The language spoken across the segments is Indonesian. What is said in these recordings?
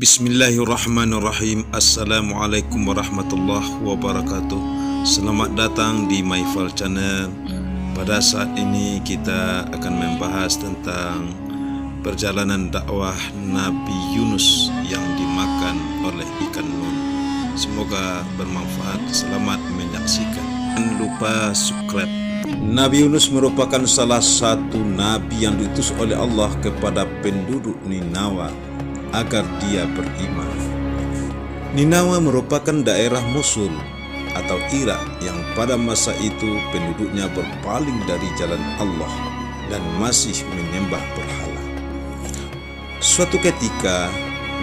Bismillahirrahmanirrahim. Assalamualaikum warahmatullahi wabarakatuh. Selamat datang di MyFal Channel. Pada saat ini kita akan membahas tentang perjalanan dakwah Nabi Yunus yang dimakan oleh ikan nun. Semoga bermanfaat. Selamat menyaksikan. Jangan lupa subscribe. Nabi Yunus merupakan salah satu nabi yang diutus oleh Allah kepada penduduk Ninawa agar dia beriman. Ninawa merupakan daerah Mosul atau Irak yang pada masa itu penduduknya berpaling dari jalan Allah dan masih menyembah berhala. Suatu ketika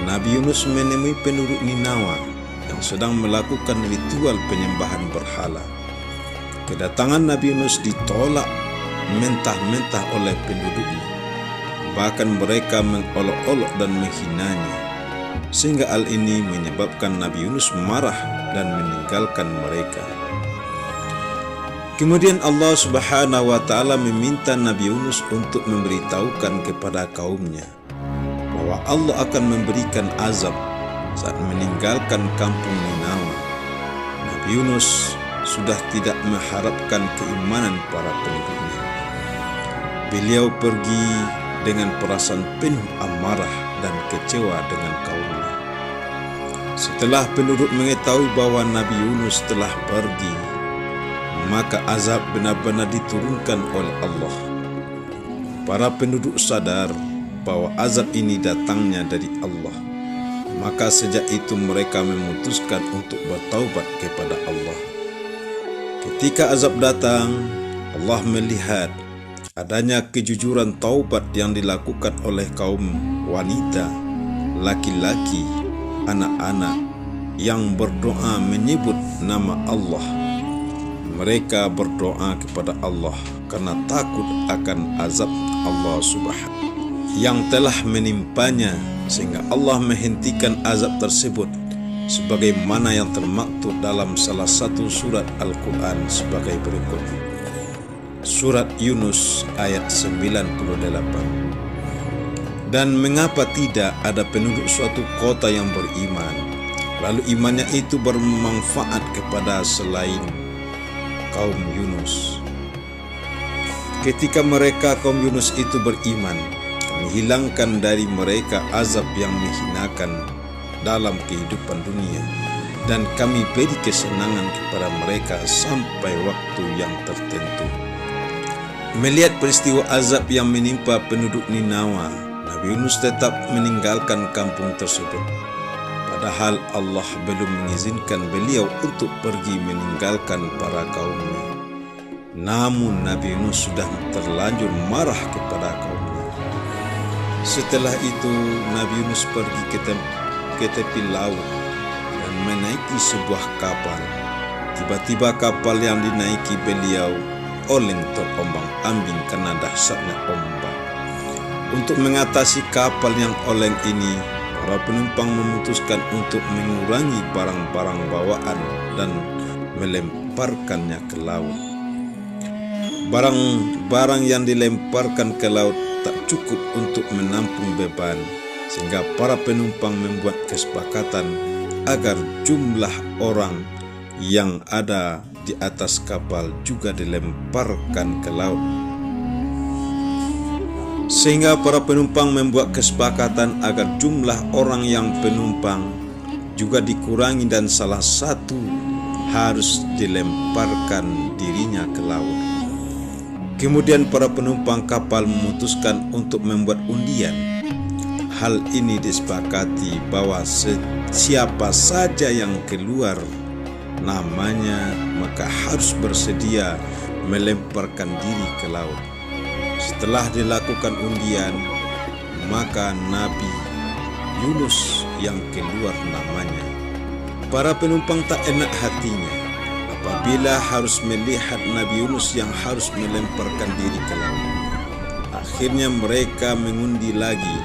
Nabi Yunus menemui penduduk Ninawa yang sedang melakukan ritual penyembahan berhala. Kedatangan Nabi Yunus ditolak mentah-mentah oleh penduduknya. Bahkan mereka mengolok-olok dan menghinanya, sehingga hal ini menyebabkan Nabi Yunus marah dan meninggalkan mereka. Kemudian Allah Subhanahu wa Ta'ala meminta Nabi Yunus untuk memberitahukan kepada kaumnya bahwa Allah akan memberikan azab saat meninggalkan kampung Ninawa. Nabi Yunus sudah tidak mengharapkan keimanan para penduduknya. Beliau pergi dengan perasaan penuh amarah dan kecewa dengan kaumnya. Setelah penduduk mengetahui bahwa Nabi Yunus telah pergi, maka azab benar-benar diturunkan oleh Allah. Para penduduk sadar bahwa azab ini datangnya dari Allah. Maka sejak itu mereka memutuskan untuk bertaubat kepada Allah. Ketika azab datang, Allah melihat adanya kejujuran taubat yang dilakukan oleh kaum wanita, laki-laki, anak-anak yang berdoa menyebut nama Allah. Mereka berdoa kepada Allah karena takut akan azab Allah Subhanahu yang telah menimpanya, sehingga Allah menghentikan azab tersebut sebagaimana yang termaktub dalam salah satu surat Al-Quran sebagai berikut. Surat Yunus ayat 98. Dan mengapa tidak ada penduduk suatu kota yang beriman, lalu imannya itu bermanfaat kepada selain kaum Yunus? Ketika mereka kaum Yunus itu beriman, kami hilangkan dari mereka azab yang menghinakan dalam kehidupan dunia, dan kami beri kesenangan kepada mereka sampai waktu yang tertentu. Melihat peristiwa azab yang menimpa penduduk Ninawa, Nabi Yunus tetap meninggalkan kampung tersebut. Padahal Allah belum mengizinkan beliau untuk pergi meninggalkan para kaumnya. Namun Nabi Yunus sudah terlanjur marah kepada kaumnya. Setelah itu Nabi Yunus pergi ke tepi laut dan menaiki sebuah kapal. Tiba-tiba kapal yang dinaiki beliau oleng terombang-ambing karena dahsyatnya ombak. Untuk mengatasi kapal yang oleng ini, para penumpang memutuskan untuk mengurangi barang-barang bawaan dan melemparkannya ke laut. Barang-barang yang dilemparkan ke laut tak cukup untuk menampung beban, sehingga para penumpang membuat kesepakatan agar jumlah orang yang ada di atas kapal juga dilemparkan ke laut. Sehingga para penumpang membuat kesepakatan agar jumlah orang yang penumpang juga dikurangi dan salah satu harus dilemparkan dirinya ke laut. Kemudian para penumpang kapal memutuskan untuk membuat undian. Hal ini disepakati bahwa siapa saja yang keluar namanya maka harus bersedia melemparkan diri ke laut. Setelah dilakukan undian, maka Nabi Yunus yang keluar namanya. Para penumpang tak enak hatinya apabila harus melihat Nabi Yunus yang harus melemparkan diri ke laut. Akhirnya mereka mengundi lagi,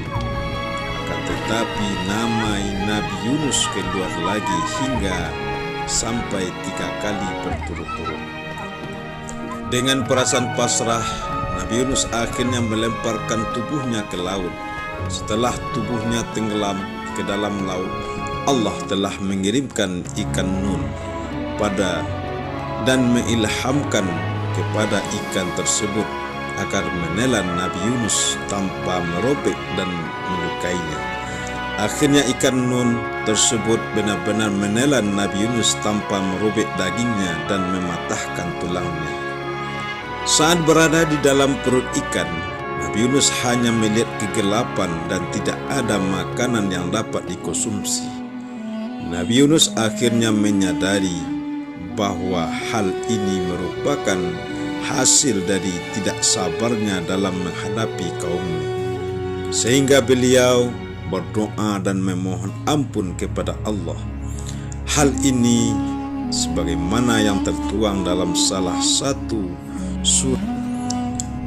tetapi nama Nabi Yunus keluar lagi hingga sampai 3 kali berturut-turut. Dengan perasaan pasrah, Nabi Yunus akhirnya melemparkan tubuhnya ke laut. Setelah tubuhnya tenggelam, ke dalam laut, Allah telah mengirimkan ikan nun dan mengilhamkan kepada ikan tersebut agar menelan Nabi Yunus tanpa merobek dan melukainya. Akhirnya ikan nun tersebut benar-benar menelan Nabi Yunus tanpa merobek dagingnya dan mematahkan tulangnya. Saat berada di dalam perut ikan, Nabi Yunus hanya melihat kegelapan dan tidak ada makanan yang dapat dikonsumsi. Nabi Yunus akhirnya menyadari bahwa hal ini merupakan hasil dari tidak sabarnya dalam menghadapi kaumnya, sehingga beliau berdoa dan memohon ampun kepada Allah. Hal ini sebagaimana yang tertuang dalam salah satu surat.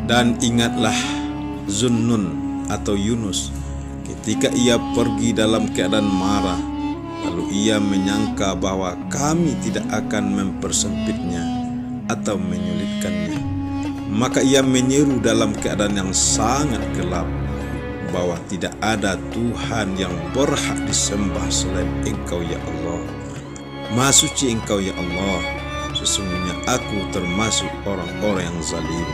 Dan ingatlah Zunnun atau Yunus ketika ia pergi dalam keadaan marah, lalu ia menyangka bahwa kami tidak akan mempersempitnya atau menyulitkannya. Maka ia menyeru dalam keadaan yang sangat gelap bahwa tidak ada Tuhan yang berhak disembah selain Engkau ya Allah. Maha suci Engkau ya Allah, sesungguhnya aku termasuk orang-orang yang zalim.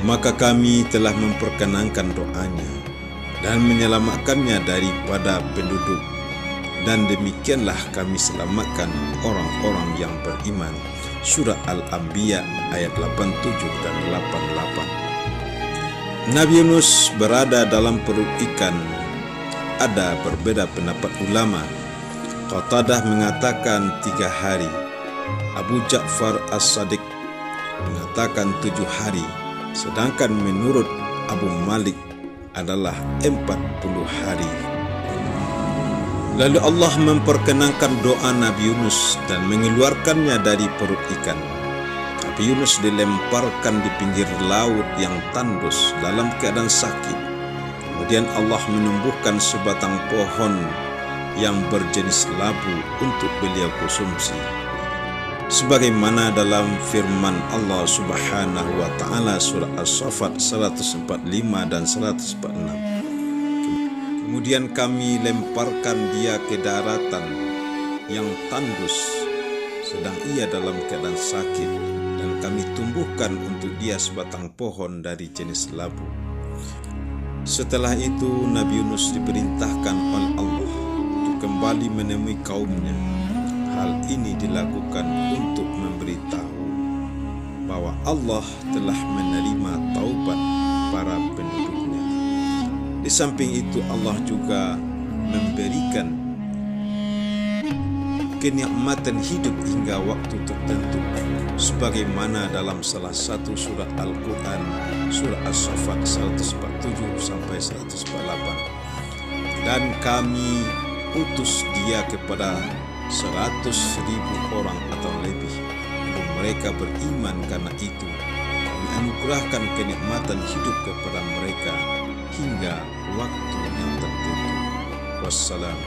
Maka kami telah memperkenankan doanya dan menyelamatkannya daripada penduduk, dan demikianlah kami selamatkan orang-orang yang beriman. Surah Al-Anbiya ayat 87 dan 88. Nabi Yunus berada dalam perut ikan. Ada berbeda pendapat ulama. Qatadah mengatakan 3 hari. Abu Ja'far As-Sadiq mengatakan 7 hari. Sedangkan menurut Abu Malik adalah 40 hari. Lalu Allah memperkenankan doa Nabi Yunus dan mengeluarkannya dari perut ikan. Nabi Yunus dilemparkan di pinggir laut yang tandus dalam keadaan sakit. Kemudian Allah menumbuhkan sebatang pohon yang berjenis labu untuk beliau konsumsi, sebagaimana dalam firman Allah Subhanahu wa taala surah As-Saffat 145 dan 146. Kemudian kami lemparkan dia ke daratan yang tandus sedang ia dalam keadaan sakit, dan kami tumbuhkan untuk dia sebatang pohon dari jenis labu. Setelah itu Nabi Yunus diperintahkan oleh Allah untuk kembali menemui kaumnya. Hal ini dilakukan untuk memberitahu bahwa Allah telah menerima taubat para penduduknya. Di samping itu Allah juga memberikan kenikmatan hidup hingga waktu tertentu, sebagaimana dalam salah satu surat Al-Quran, surah As-Saffat 147 sampai 148. Dan kami utus dia kepada 100.000 orang atau lebih, dan mereka beriman. Karena itu kami anugerahkan kenikmatan hidup kepada mereka hingga waktu yang tertentu. Wassalamu.